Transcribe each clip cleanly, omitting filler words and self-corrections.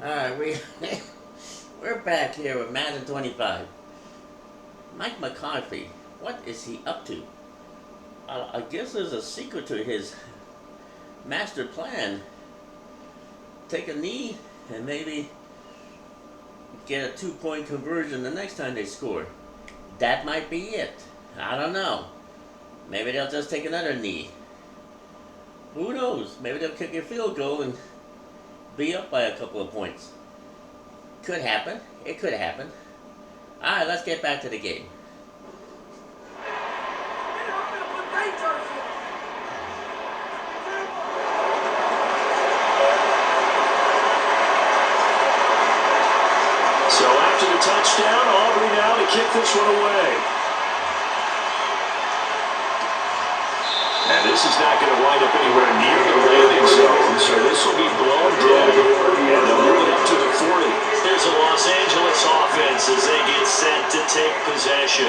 Alright, we're back here with Madden 25. Mike McCarthy, what is he up to? I guess there's a secret to his master plan. Take a knee and maybe get a 2-point conversion the next time they score. That might be it. I don't know. Maybe they'll just take another knee. Who knows? Maybe they'll kick a field goal and be up by a couple of points. Could happen. It could happen. Alright, let's get back to the game. So after the touchdown, Aubrey now to kick this one away. And this is not going to wind up anywhere near the landing zone, so this will be blown dead. And they'll move it up to the 40. Here's a Los Angeles offense as they get set to take possession.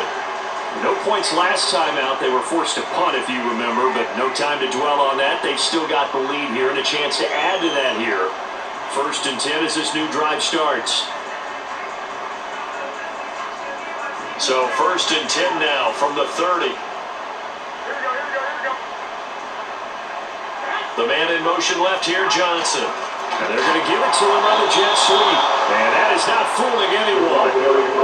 No points last time out. They were forced to punt, if you remember, but no time to dwell on that. They've still got the lead here and a chance to add to that here. 1st and 10 as this new drive starts. So 1st and 10 now from the 30. The man in motion left here, Johnson. And they're going to give it to him on the jet sweep. And that is not fooling anyone.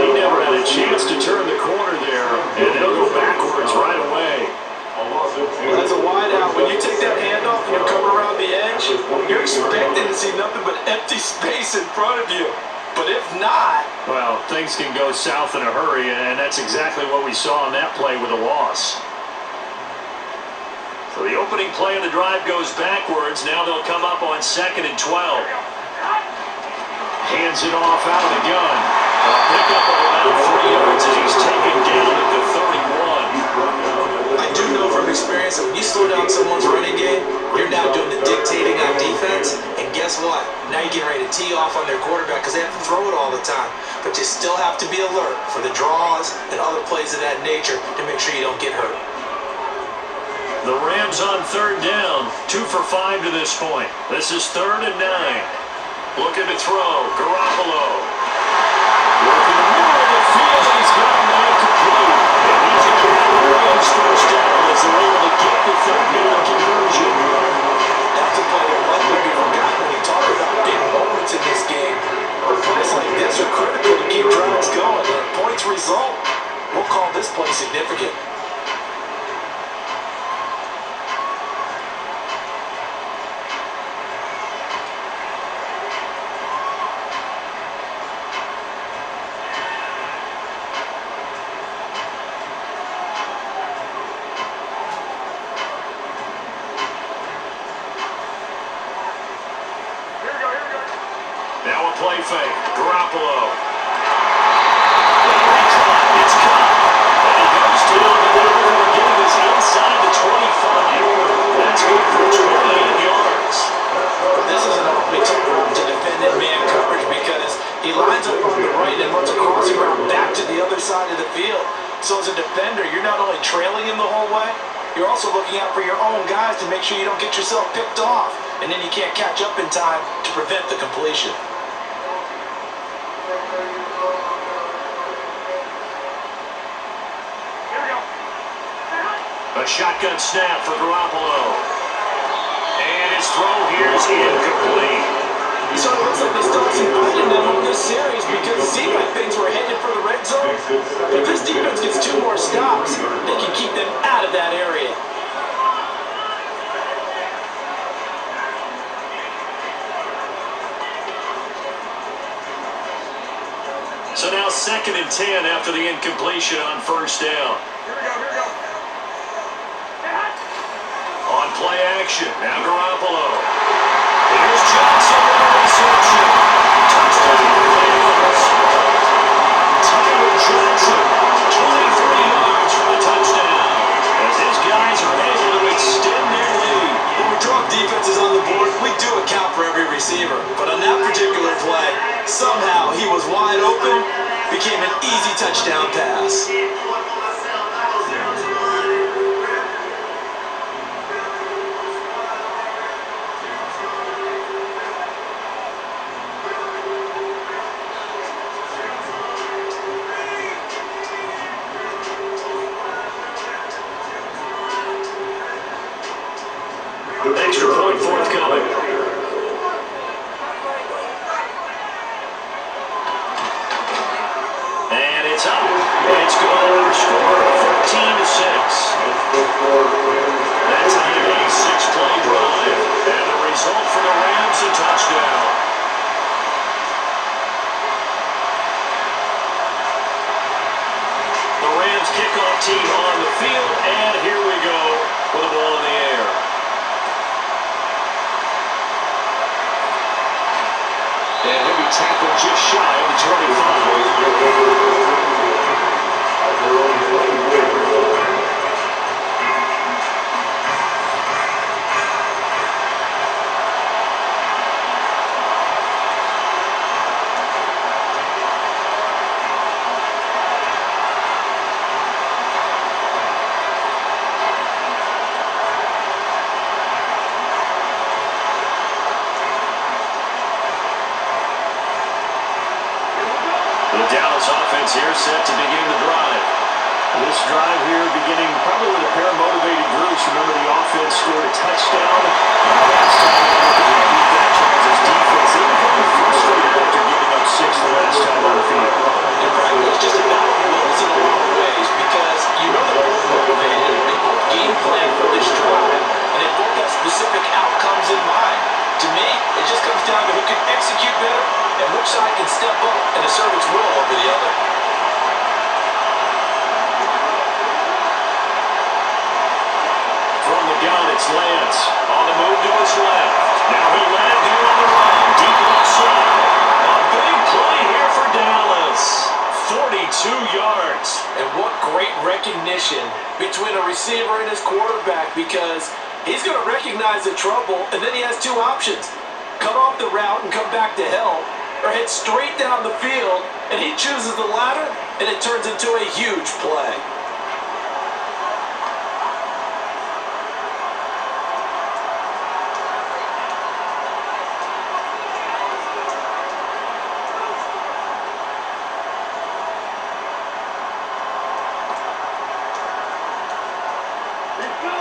He never had a chance to turn the corner there. And they'll go backwards right away. Well, that's a wide out. When you take that handoff and you come around the edge, you're expecting to see nothing but empty space in front of you. But if not... Well, things can go south in a hurry, and that's exactly what we saw on that play with a loss. So the opening play of the drive goes backwards. Now they'll come up on 2nd and 12. Hands it off out of the gun. A pickup of about 3 yards as he's taken down at the 31. I do know from experience that when you slow down someone's running game, you're now doing the dictating on defense. And guess what? Now you're getting ready to tee off on their quarterback because they have to throw it all the time. But you still have to be alert for the draws and other plays of that nature to make sure you don't get hurt. The Rams on 3rd down, 2 for 5 to this point. This is 3rd and 9. Looking to throw, Garoppolo. Working the middle of the field, he's got him out complete. And he's a Rams first down as they're able to get the 3rd down conversion. That's a play that likely be forgotten when you talk about big moments in this game. But plays like this are critical to keep drives going. And points result, we'll call this play significant. Now a play fake. Garoppolo. It's caught. And he goes down the middle again. It's inside the 25. That's good for 28 yards. This is an awfully tough route to defend in man coverage because he lines up on the right and runs a crossing route back to the other side of the field. So as a defender, you're not only trailing him the whole way, you're also looking out for your own guys to make sure you don't get yourself picked off. And then you can't catch up in time to prevent the completion. A shotgun snap for Garoppolo. And his throw here is incomplete. So it looks like they still have some fight in them on this series because it seemed like things were headed for the red zone. If this defense gets 2 more stops, they can keep them out of that area. So now 2nd and 10 after the incompletion on 1st down. On play action, now Garoppolo. Here's Johnson with a reception. Touchdown Rams. Tyler Johnson, 23 yards for the touchdown. As his guys are able to extend their lead. When we drop defenses on the board, we do account for every receiver. But on that particular play, somehow he was wide open, became an easy touchdown pass. That time a 6-play drive. And the result for the Rams, a touchdown. The Rams kickoff team on the field, and here we go with the ball in the air. And he'll be tackled just shy of the 25. The Dallas offense here set to begin the drive. This drive here beginning probably with a pair of motivated groups. Remember, the offense scored a touchdown. Last time they beat that Chargers defense. They were very frustrated after giving up 6 the last time on the field. And frankly, it's just a battle of wills in a lot of ways because you know they're both motivated. They both game plan for this drive, and they both have specific outcomes in mind. To me, it just comes down to who can execute better and which side can step up and assert its will over the other. From the gun, it's Lance. On the move to his left. Now he'll let it go on the run. Deep left side. A big play here for Dallas. 42 yards. And what great recognition between a receiver and his quarterback, because he's going to recognize the trouble, and then he has 2 options. Cut off the route and come back to help, or head straight down the field, and he chooses the latter, and it turns into a huge play.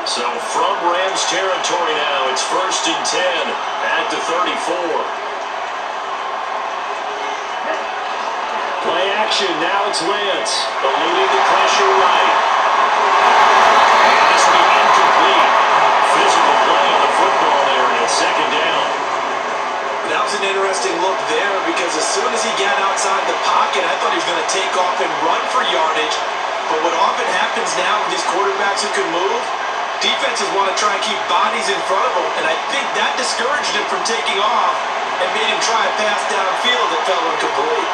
So from Rams territory now, it's 1st and 10 at the 34. Play action, now it's Lance, eluding the pressure right. And this will be incomplete. Physical play on the football there, and it's 2nd down. That was an interesting look there because as soon as he got outside the pocket, I thought he was going to take off and run for yardage. But what often happens now with these quarterbacks who can move, defenses want to try and keep bodies in front of him, and I think that discouraged him from taking off and made him try a pass downfield that fell incomplete.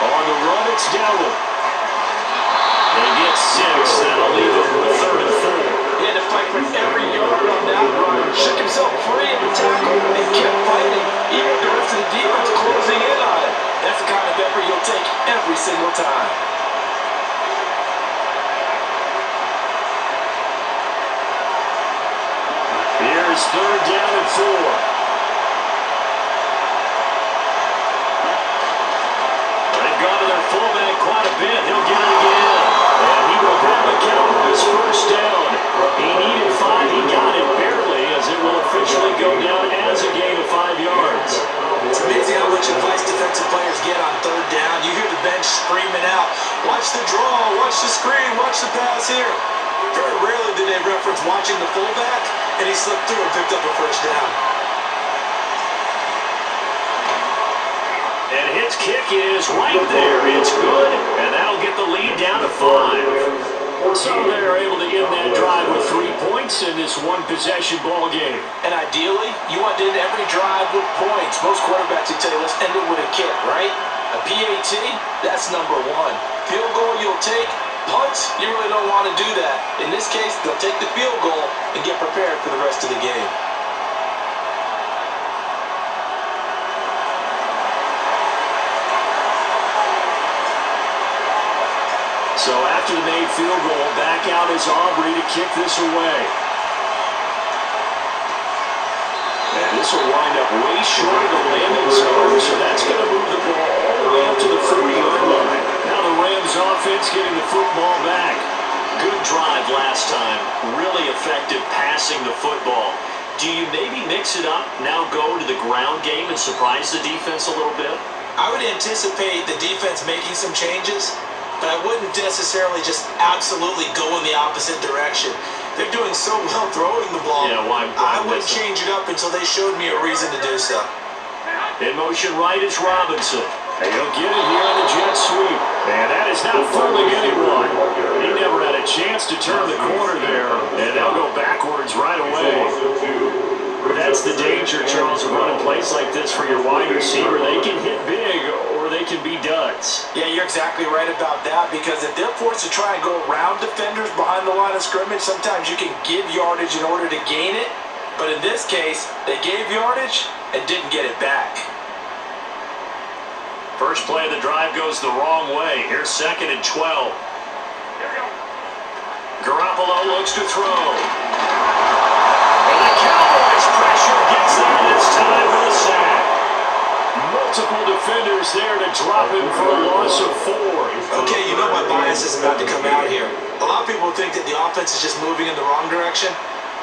On the run, it's Dowdle. They get 6. That'll leave him with 3rd and 4. He had to fight for every yard on that run, shook himself free of the tackle, and kept fighting, even with the rest of the defense closing in on it. That's the kind of effort you'll take every single time. Here's 3rd down and 4. They've gone to their fullback quite a bit. He'll get it again. And he will grab a count of his 1st down. He needed 5. He got it barely, as it will officially go down as a gain of 5 yards. It's amazing how much advice defensive players get on 3rd down. You hear the bench screaming out, watch the draw, watch the screen, watch the pass here. Very rarely do they reference watching the fullback, and he slipped through and picked up a 1st down. And his kick is right there. It's good, and that'll get the lead down to 5. So they're able to end that drive with 3 points in this one-possession ball game. And ideally, you want to end every drive with points. Most quarterbacks would tell you, let's end it with a kick, right? A PAT, that's number 1. Field goal you'll take. Punts, you really don't want to do that. In this case, they'll take the field goal and get prepared for the rest of the game. So after the made field goal, back out is Aubrey to kick this away. And this will wind up way short of the landing zone, so that's going to move the ball all the way up to the 40-yard line. Now the Rams offense getting the football back. Good drive last time. Really effective passing the football. Do you maybe mix it up, now go to the ground game and surprise the defense a little bit? I would anticipate the defense making some changes. but I wouldn't necessarily just absolutely go in the opposite direction. They're doing so well throwing the ball. Yeah, why I wouldn't change it up until they showed me a reason to do so. In motion right is Robinson. And he'll get it here on the jet sweep. And that is not fooling anyone. He never had a chance to turn the corner there. And they'll go backwards right away. That's the danger, Charles, of running plays like this for your wide receiver. They can hit big or they can be duds. Yeah, you're exactly right about that, because if they're forced to try and go around defenders behind the line of scrimmage, sometimes you can give yardage in order to gain it. But in this case, they gave yardage and didn't get it back. First play of the drive goes the wrong way. Here's 2nd and 12. Garoppolo looks to throw. And the Cowboys pressure gets there this time for the sack. Multiple defenders there to drop him for a loss of 4. Okay, you know my bias is about to come out here. A lot of people think that the offense is just moving in the wrong direction.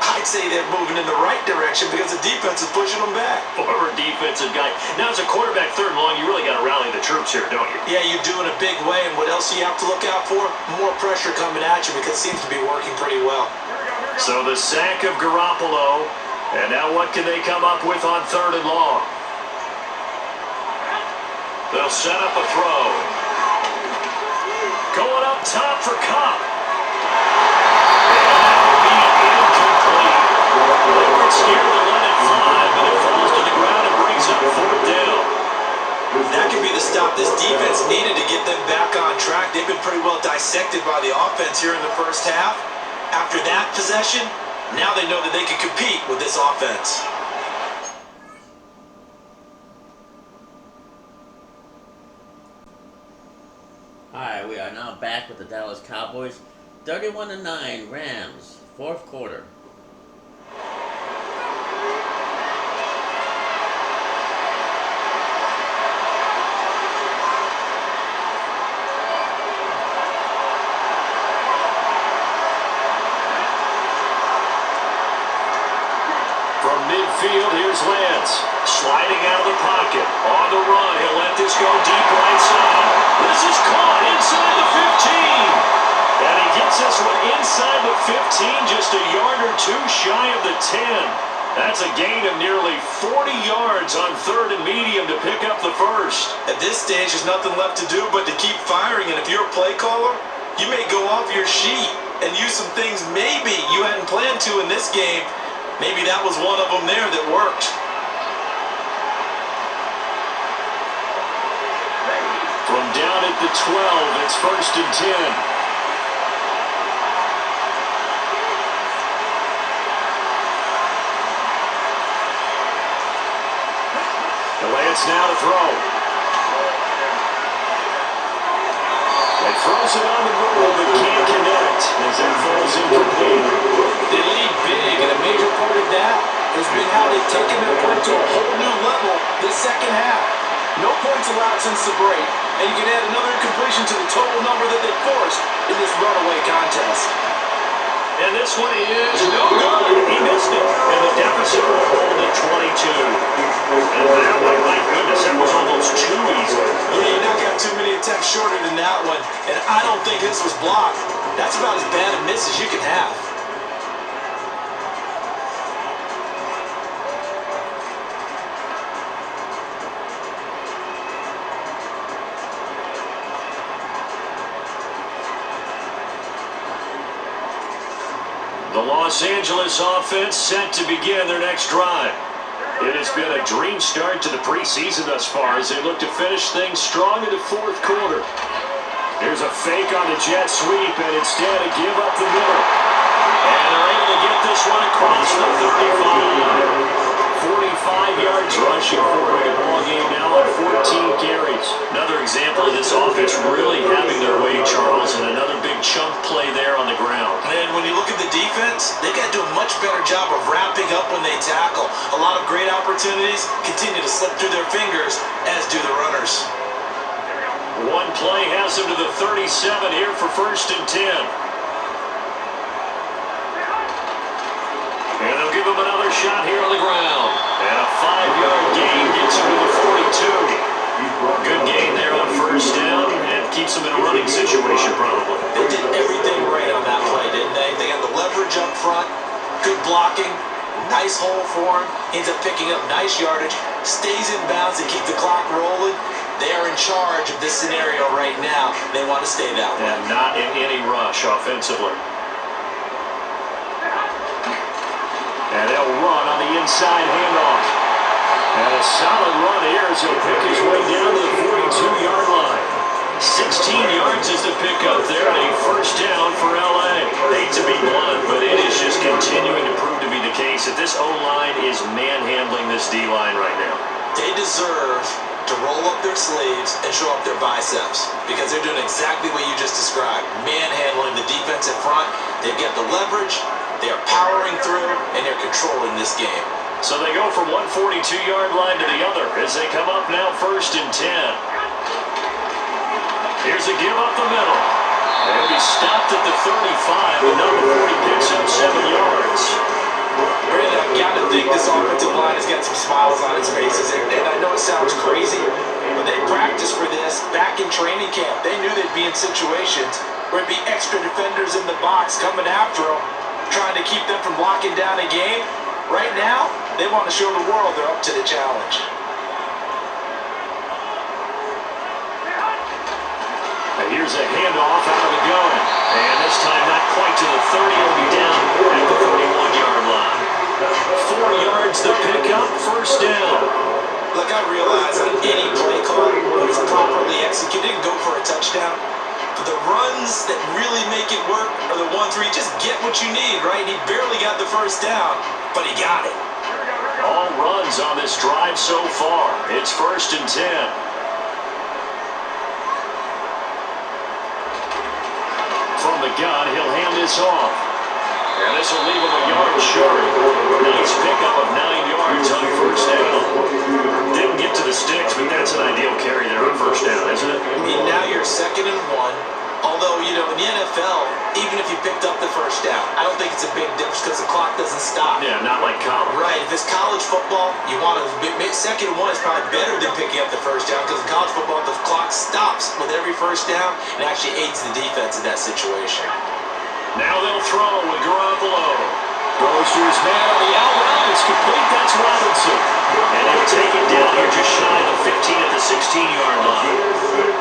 I'd say they're moving in the right direction because the defense is pushing them back. Former defensive guy. Now, as a quarterback, 3rd and long, you really got to rally the troops here, don't you? Yeah, you do in a big way. And what else do you have to look out for? More pressure coming at you, because it seems to be working pretty well. So the sack of Garoppolo. And now what can they come up with on 3rd and long? They'll set up a throw. Going up top for Cup. They weren't scared to let it fly, but it falls to the ground and brings up 4th down. That could be the stop this defense needed to get them back on track. They've been pretty well dissected by the offense here in the first half. After that possession, now they know that they can compete with this offense. Alright, we are now back with the Dallas Cowboys. 31-9 Rams, 4th quarter. From midfield, here's Lance. Sliding out of the pocket. On the run, he'll let this go deep right side. This is caught inside the 15. And he gets this one inside the 15, just a yard or 2 shy of the 10. That's a gain of nearly 40 yards on 3rd and medium to pick up the first. At this stage, there's nothing left to do but to keep firing. And if you're a play caller, you may go off your sheet and use some things maybe you hadn't planned to in this game. Maybe that was one of them there that worked. From down at the 12, it's 1st and 10. Lance now to throw. It throws it on the move, but can't connect as it falls incomplete. They lead big, and a major part of that has been how they've taken their play to a whole new level this second half. No points allowed since the break, and you can add another incompletion to the total number that they forced in this runaway contest. And this one is no good. He missed it. And the deficit will hold at 22. And that one, my goodness, that was almost too easy. Yeah, you knock out too many attempts shorter than that one. And I don't think this was blocked. That's about as bad a miss as you can have. The Los Angeles offense set to begin their next drive. It has been a dream start to the preseason thus far as they look to finish things strong in the 4th quarter. Here's a fake on the jet sweep, and instead a give up the middle. And they're able to get this one across the 35. 45 yards rushing for a ball game now on 14 carries. Another example of this offense really having their way, Charles, and another big chunk play there on the ground. And when you look at the defense, they've got to do a much better job of wrapping up when they tackle. A lot of great opportunities continue to slip through their fingers, as do the runners. One play has them to the 37 here for 1st and 10. And they'll give him another shot here on the ground. And a 5-yard gain gets him to the 42. Good gain there on 1st down and keeps him in a running situation. hole for him. Ends up picking up nice yardage. Stays in bounds to keep the clock rolling. They're in charge of this scenario right now. They want to stay that way. And not in any rush offensively. And they'll run on the inside handoff. And a solid run here as he'll pick his way down to the 42-yard line. 16 yards is the pickup there, and a first down for L.A. Hate to be blunt, but it is just continuing to prove to be the case that this O-line is manhandling this D-line right now. They deserve to roll up their sleeves and show up their biceps because they're doing exactly what you just described. Manhandling the defense in front. They've got the leverage. They are powering through, and they're controlling this game. So they go from one 42-yard line to the other as they come up now 1st and 10. Here's a give up the middle. And he'll be stopped at the 35, and number 40 picks up 7 yards. Brandon, I've got to think this offensive line has got some smiles on its faces. And I know it sounds crazy, but they practiced for this back in training camp. They knew they'd be in situations where it'd be extra defenders in the box coming after them, trying to keep them from locking down a game. Right now, they want to show the world they're up to the challenge. And here's a handoff out of the gun. And this time not quite to the 30. It'll be down at the 31-yard line. 4 yards the pickup, first down. Look, I realize on any play call, when it's properly executed, go for a touchdown. But the runs that really make it work are the ones where you just get what you need, right? He barely got the first down, but he got it. All runs on this drive so far. It's 1st and 10. From the gun, he'll hand this off. And this will leave him a yard short. Nice pickup of 9 yards on first down. Didn't get to the sticks, but that's an ideal carry there on first down, isn't it? I mean, now you're 2nd and 1. Although, you know, in the NFL, even if you picked up the first down, I don't think it's a big difference because the clock doesn't stop. Yeah, not like college. Right. If it's college football, you want to 2nd and 1 is probably better than picking up the first down because in college football, the clock stops with every first down and actually aids the defense in that situation. Now they'll throw with Garoppolo. Goes to his man on the out route. It's complete. That's Robinson. And he'll take it down here just shy of the 15 at the 16-yard line.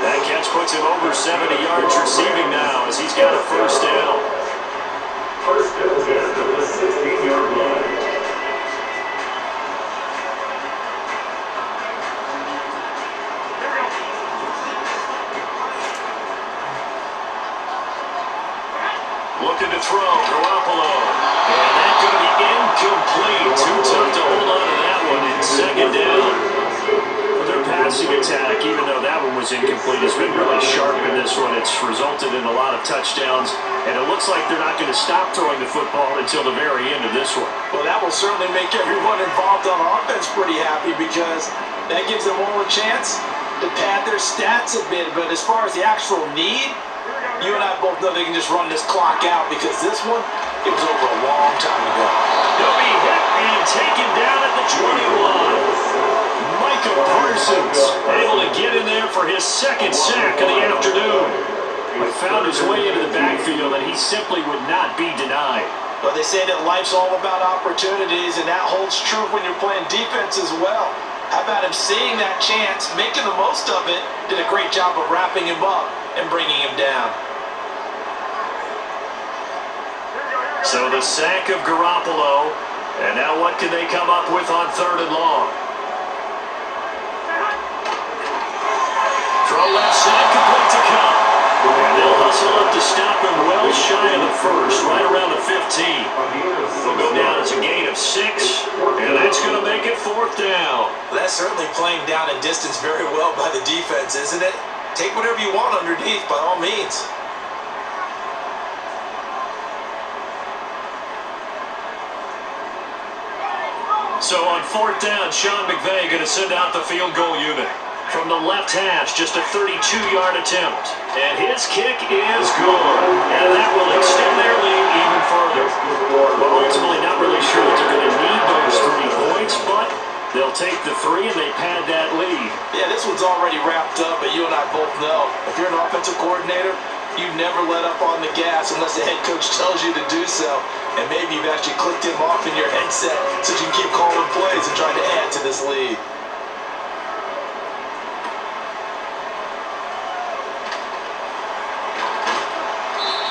That catch puts him over 70 yards receiving now as he's got a first down. First down at the 16-yard line. Looking to throw, Garoppolo. And that's going to be incomplete. Too tough to hold on to that one in 2nd down. Their passing attack, even though that one was incomplete, has been really sharp in this one. It's resulted in a lot of touchdowns, and it looks like they're not going to stop throwing the football until the very end of this one. Well, that will certainly make everyone involved on offense pretty happy because that gives them all a chance to pad their stats a bit. But as far as the actual need, you and I both know they can just run this clock out because this one, it was over a long time ago. He'll be hit and taken down at the 21. Micah Parsons able to get in there for his 2nd sack of the afternoon. But found his way into the backfield, and he simply would not be denied. Well, they say that life's all about opportunities, and that holds true when you're playing defense as well. How about him seeing that chance, making the most of it, did a great job of wrapping him up and bringing him down. So the sack of Garoppolo, and now what can they come up with on 3rd and long? Throw left side, complete to Cup. And they'll hustle up to stop him well shy of the 1st, right around the 15. They'll go down as a gain of 6, and that's going to make it 4th down. That's certainly playing down and distance very well by the defense, isn't it? Take whatever you want underneath, by all means. So on 4th down, Sean McVay going to send out the field goal unit. From the left hash, just a 32-yard attempt. And his kick is good. And that will extend their lead even further. Well, ultimately not really sure that they're going to need those 3 points, but they'll take the 3 and they pad that lead. Yeah, this one's already wrapped up, but you and I both know if you're an offensive coordinator, You never let up on the gas unless the head coach tells you to do so. And maybe you've actually clicked him off in your headset so you can keep calling plays and trying to add to this lead.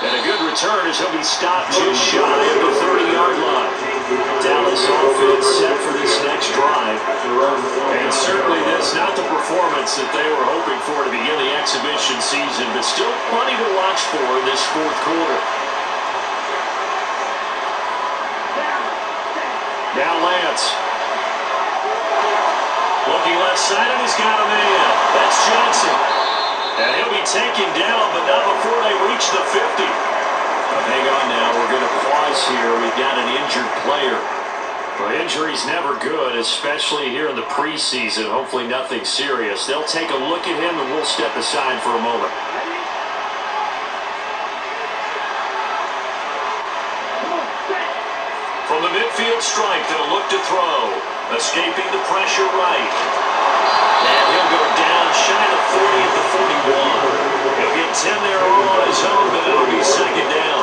And a good return as he'll be stopped just shy of the 30-yard line. Dallas offense set for this next drive. And certainly this not the performance that they were hoping for to begin the exhibition season, but still plenty to watch for in this fourth quarter. Now Lance. Looking left side, and he's got a man. That's Johnson. And he'll be taken down, but not before they reach the 50. Hang on now, we're going to pause here. We've got an injured player. Well, injury's never good, especially here in the preseason. Hopefully nothing serious. They'll take a look at him, and we'll step aside for a moment. From the midfield strike, they'll look to throw. Escaping the pressure right. And he'll go down shy of 40 at the 41. He'll get 10 there all on his own, but it'll be second down.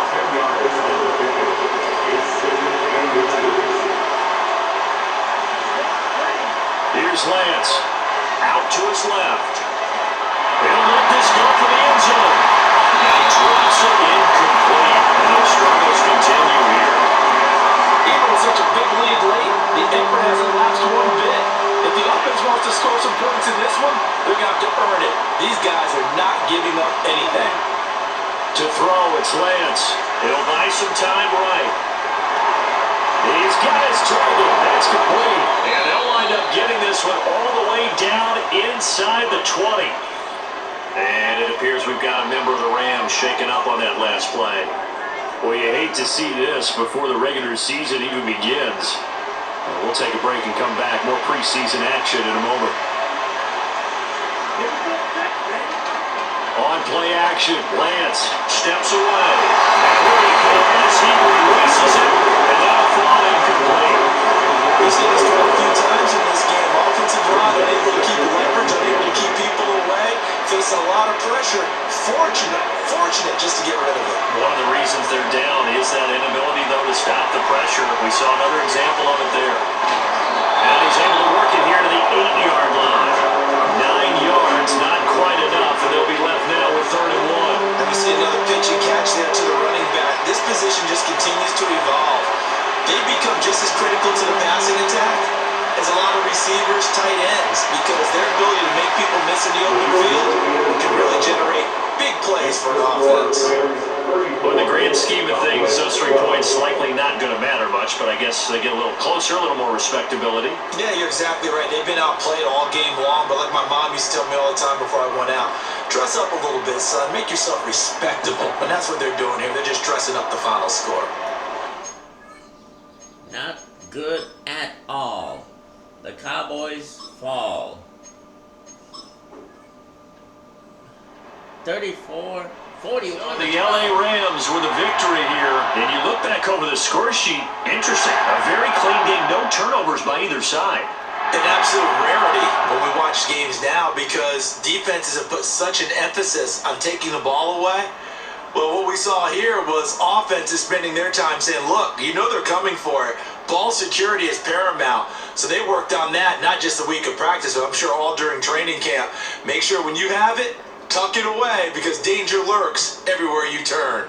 Here's Lance. Out to his left. He'll let this go for the end zone. Now drops it incomplete. And those struggles continue here. Even with such a big lead late, the effort hasn't lapsed one bit. If the offense wants to score some points in this one, they're going to have to earn it. These guys are not giving up anything. To throw, it's Lance. He'll buy some time right. He's got his target. That's complete. And they'll wind up getting this one all the way down inside the 20. And it appears we've got a member of the Rams shaken up on that last play. Well, you hate to see this before the regular season even begins. We'll take a break and come back. More preseason action in a moment. On play action, Lance steps away. And here he comes. He releases it, and that'll fall incomplete. We've seen this a few times in this game. Offensive line unable to keep leverage, unable to keep people away, facing a lot of pressure. Fortunate just to get rid of it. One of the reasons they're down is that inability, though, to stop the pressure. We saw another example of it there. And he's able to work it here to the 8-yard line. 9 yards, not quite enough, and they'll be left now with 3rd and 1. And we see another pitch and catch there to the running back. This position just continues to evolve. They become just as critical to the passing attack as a lot of receivers, tight ends, because their ability to make people miss in the open field can really generate big plays for an offense. Well, in the grand scheme of things, those 3 points likely not going to matter much, but I guess they get a little closer, a little more respectability. Yeah, you're exactly right. They've been outplayed all game long, but like my mom used to tell me all the time before I went out, dress up a little bit, son. Make yourself respectable. And that's what they're doing here. They're just dressing up the final score. Not good at all. The Cowboys fall. 34-41. The LA Rams with a victory here. And you look back over the score sheet, interesting. A very clean game, no turnovers by either side. An absolute rarity when we watch games now because defenses have put such an emphasis on taking the ball away. Well, what we saw here was offenses spending their time saying, look, you know they're coming for it. Ball security is paramount. So they worked on that, not just a week of practice, but I'm sure all during training camp. Make sure when you have it, tuck it away because danger lurks everywhere you turn.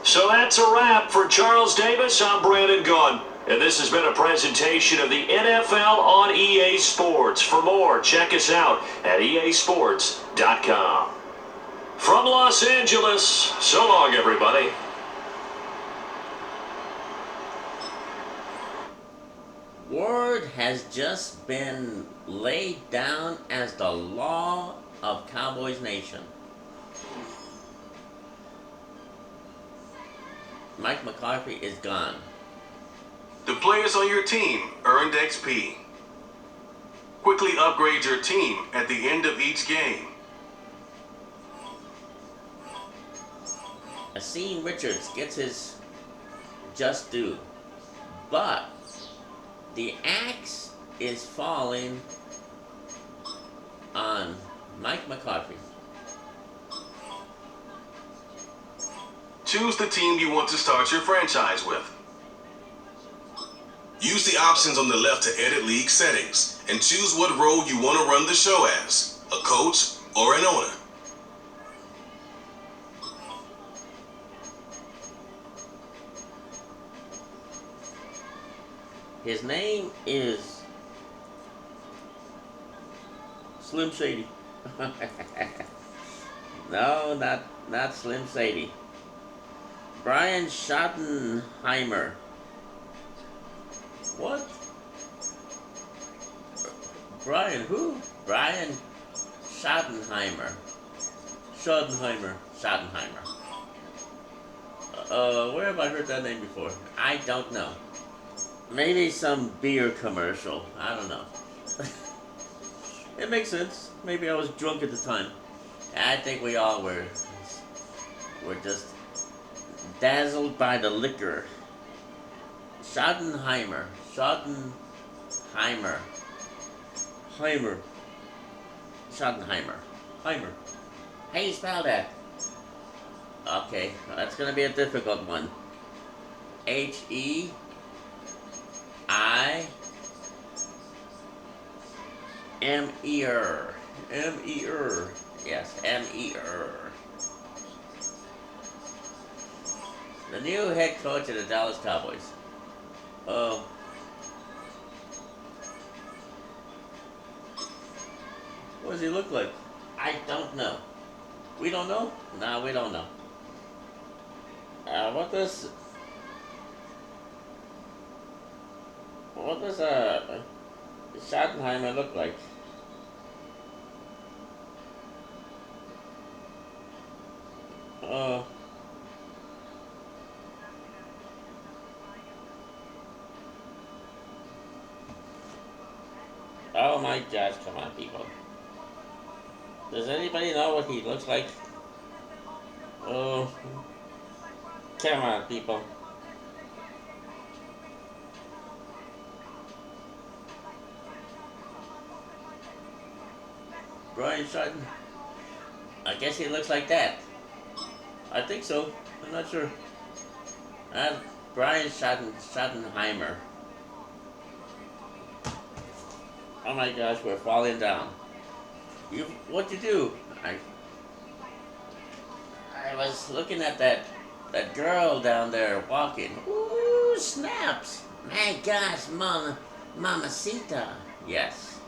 So that's a wrap for Charles Davis. I'm Brandon Gunn. And this has been a presentation of the NFL on EA Sports. For more, check us out at easports.com. From Los Angeles, so long, everybody. Word has just been laid down as the law of Cowboys Nation. Mike McCarthy is gone. The players on your team earned XP. Quickly upgrade your team at the end of each game. Asim Richards gets his just due. But the axe is falling on Mike McCarthy. Choose the team you want to start your franchise with. Use the options on the left to edit league settings and choose what role you want to run the show as, a coach or an owner. His name is Slim Shady. No, not Slim Shady. Brian Schottenheimer. What? Brian who? Brian Schottenheimer. Schottenheimer. Where have I heard that name before? I don't know. Maybe some beer commercial. I don't know. It makes sense. Maybe I was drunk at the time. I think we all were. We're just dazzled by the liquor. Schottenheimer. Schottenheimer. Heimer. How you spell that? Okay, that's gonna be a difficult one. Heimer. Yes, Mer. The new head coach of the Dallas Cowboys. What does he look like? I don't know. We don't know? No, we don't know. What does Schottenheimer look like? Oh my gosh, come on, people. Does anybody know what he looks like? Oh, come on, people. Brian Sutton. I guess he looks like that. I think so. I'm not sure. Brian Schottenheimer. Oh my gosh, we're falling down. What'd you do? I was looking at that girl down there walking. Ooh, snaps! My gosh, Mamacita. Yes.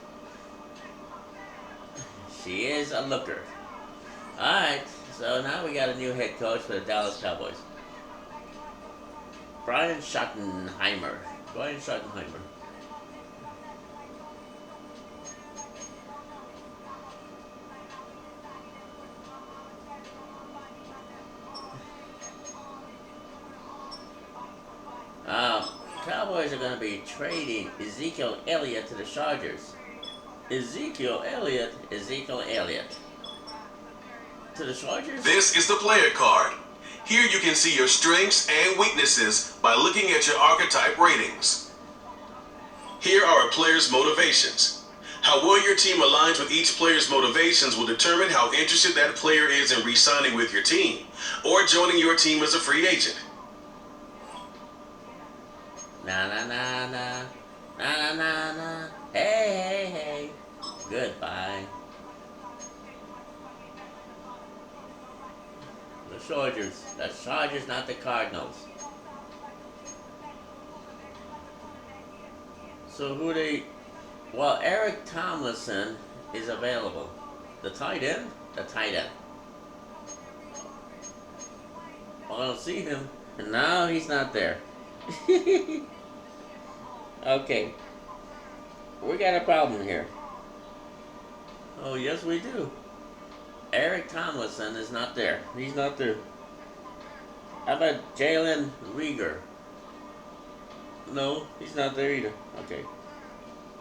She is a looker. Alright, so now we got a new head coach for the Dallas Cowboys. Brian Schottenheimer. Cowboys are going to be trading Ezekiel Elliott to the Chargers. Ezekiel Elliott. To the Chargers? This is the player card. Here you can see your strengths and weaknesses by looking at your archetype ratings. Here are a player's motivations. How well your team aligns with each player's motivations will determine how interested that player is in re-signing with your team or joining your team as a free agent. Na. Hey. Goodbye. The Chargers, not the Cardinals. So well, Eric Tomlinson is available. The tight end? Well, I don't see him. And now he's not there. Okay. We got a problem here. Oh, yes we do. Eric Tomlinson is not there. He's not there. How about Jalen Rieger? No, he's not there either. Okay.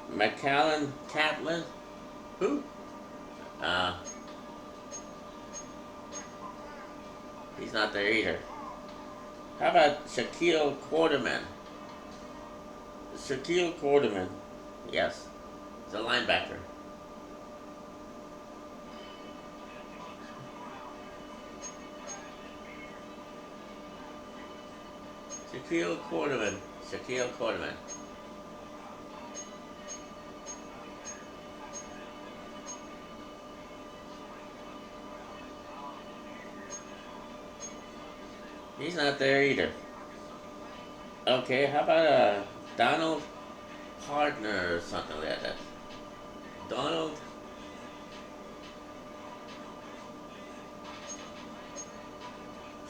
McCallan Kaplan? Who? He's not there either. How about Shaquille Quarterman? Yes. He's a linebacker. Shaquille Quarterman. Shaquille Quarterman. He's not there either. Okay, how about Donald Partner or something like that? Donald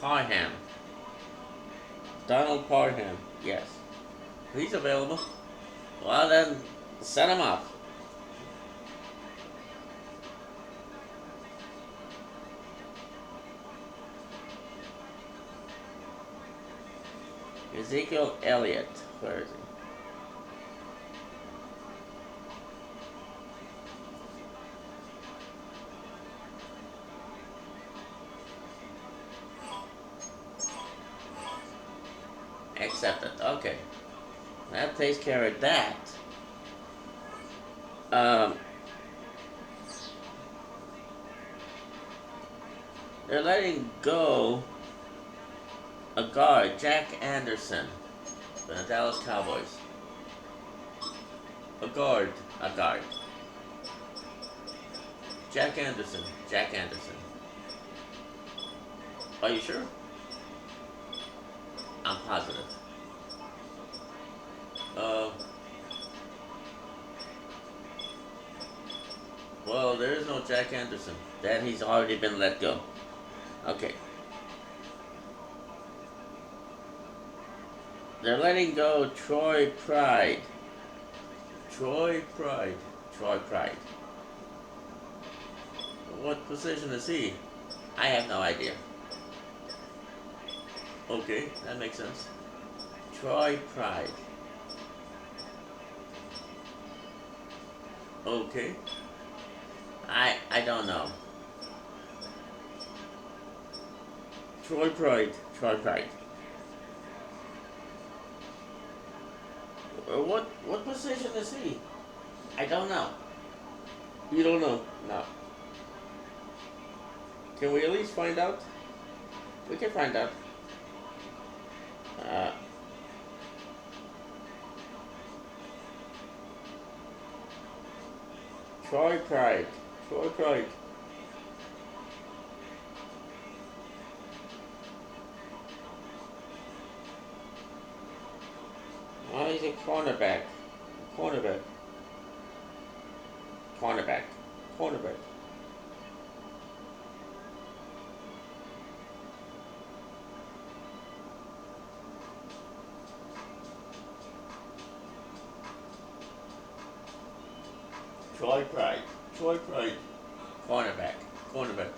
Parham. Donald Parham. Yes. He's available. Well then, set him up. Ezekiel Elliott. Where is he? Accepted. Okay. That takes care of that. Um, they're letting go a guard, Jack Anderson, for the Dallas Cowboys. A guard. A guard. Jack Anderson. Jack Anderson. Are you sure? I'm positive. Well, there is no Jack Anderson. That he's already been let go. Okay. They're letting go Troy Pride. Troy Pride. Troy Pride. What position is he? I have no idea. Okay, that makes sense. Troy Pride. Okay. I don't know. Troy Pride. Troy Pride. What position is he? I don't know. You don't know? No. Can we at least find out? We can find out. Troy Pride. Troy Pride. Oh, he's a cornerback. Cornerback. Cornerback. Cornerback. Troy Pride. Troy Pride. Cornerback. Cornerback.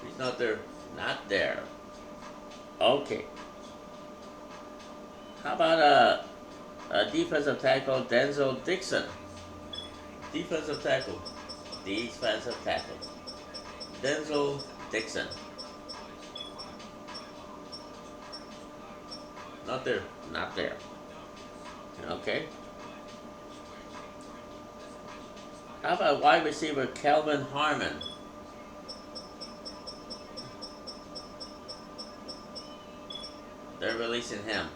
He's not there. Not there. Okay. How about a defensive tackle, Denzel Dixon? Defensive tackle. Defensive tackle. Denzel Dixon. Not there. Not there. Okay. How about wide receiver Kelvin Harmon? They're releasing him.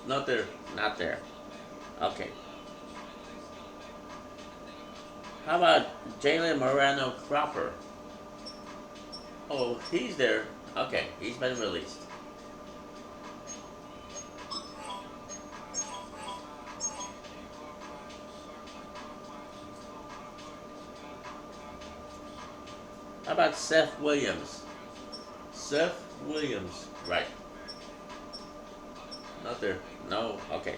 Not there. Not there. Okay. How about Jalen Moreno Cropper? Oh, he's there. Okay, he's been released. How about Seth Williams? Seth Williams, right. Not there. No, okay.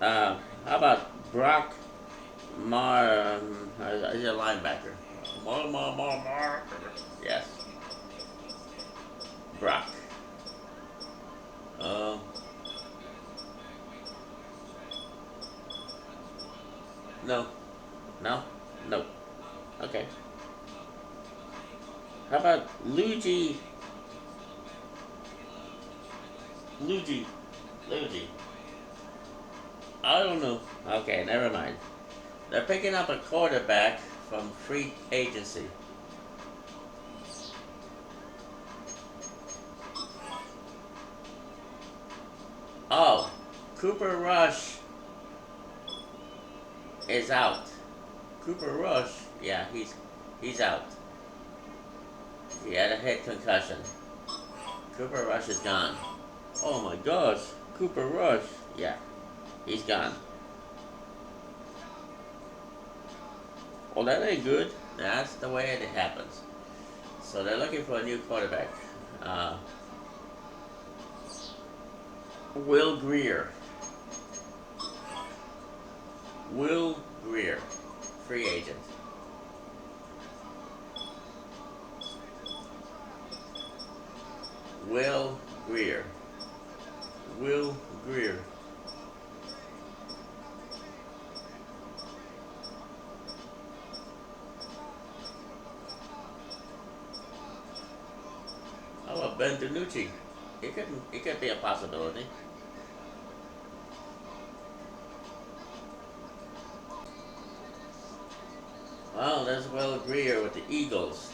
How about Brock he's a linebacker. Mar. Yes. Brock. No. No? No. Okay. How about Luigi? I don't know. Okay, never mind. They're picking up a quarterback from free agency. Oh, Cooper Rush is out. Cooper Rush, yeah, he's out. He had a head concussion. Cooper Rush is gone. Oh my gosh, Cooper Rush, yeah, he's gone. Well, that ain't good. That's the way it happens. So they're looking for a new quarterback. Uh, Will Greer. Will Greer, free agent. Will Greer. Will Greer. How about Ben DiNucci? It could be a possibility. Well, there's Will Greer with the Eagles.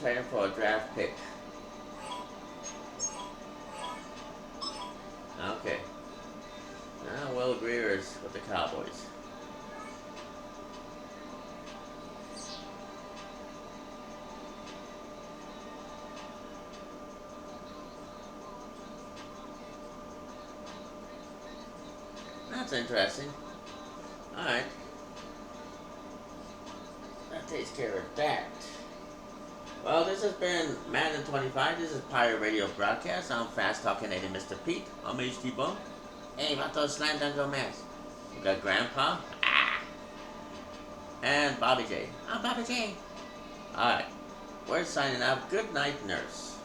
Trading for a draft pick. Okay. Now Will Greer is with the Cowboys. That's interesting. Alright. That takes care of that. Well, this has been Madden 25. This is Pirate Radio Broadcast. I'm Fast Talking Eddie Mr. Pete. I'm HT Bum. Hey, Vato Slam Dunk Mask. We got Grandpa. Ah. And Bobby J. I'm Bobby J. Alright. We're signing out. Good night, nurse.